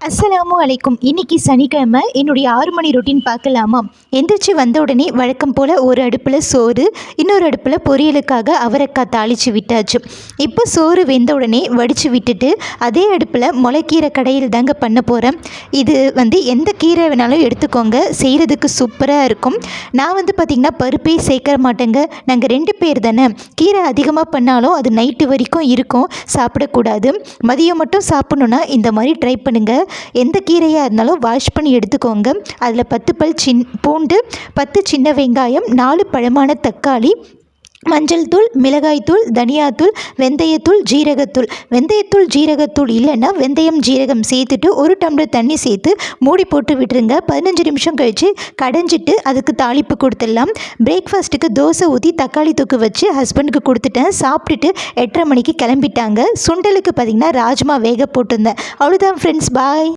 அஸ்ஸலாமு அலைக்கும். இன்றைக்கி சனிக்கிழமை. என்னுடைய 6 மணி ரொட்டீன் பார்க்கலாமா? எந்திரிச்சு வந்த உடனே வழக்கம் போல் ஒரு அடுப்பில் சோறு, இன்னொரு அடுப்பில் பொரியலுக்காக அவரைக்காய் தாளித்து விட்டாச்சு. இப்போ சோறு வெந்த உடனே வடித்து விட்டுட்டு அதே அடுப்பில் முளைக்கீரை கடையில் தாங்க பண்ண போகிறேன். இது எந்த கீரை வேணாலும் எடுத்துக்கோங்க, செய்கிறதுக்கு சூப்பராக இருக்கும். நான் பார்த்திங்கன்னா பருப்பே சேர்க்க மாட்டேங்க. நாங்கள் 2 பேர் தானே. கீரை அதிகமாக பண்ணாலும் அது நைட்டு வரைக்கும் இருக்கும், சாப்பிடக்கூடாது. மதியம் மட்டும் சாப்பிட்ணுன்னா இந்த மாதிரி ட்ரை பண்ணுங்கள். எந்த கீரையாக இருந்தாலும் வாஷ் பண்ணி எடுத்துக்கோங்க. அதில் 10 பல் பூண்டு, 10 சின்ன வெங்காயம், 4 பழமான தக்காளி, மஞ்சள் தூள், மிளகாய்த்தூள், தனியாத்தூள், வெந்தயத்தூள், ஜீரகத்தூள். வெந்தயத்தூள் ஜீரகத்தூள் இல்லைன்னா வெந்தயம் ஜீரகம் சேர்த்துட்டு 1 டம்ளர் தண்ணி சேர்த்து மூடி போட்டு விட்டுருங்க. 15 நிமிஷம் கழித்து கடைஞ்சிட்டு அதுக்கு தாளிப்பு கொடுத்துடலாம். பிரேக்ஃபாஸ்ட்டுக்கு தோசை ஊற்றி தக்காளி தொக்கு வச்சு ஹஸ்பண்டுக்கு கொடுத்துட்டேன். சாப்பிட்டுட்டு 8:30 மணிக்கு கிளம்பிட்டாங்க. சுண்டலுக்கு பார்த்திங்கன்னா ராஜ்மா வேக போட்டிருந்தேன். அவ்வளோதான் ஃப்ரெண்ட்ஸ், பாய்.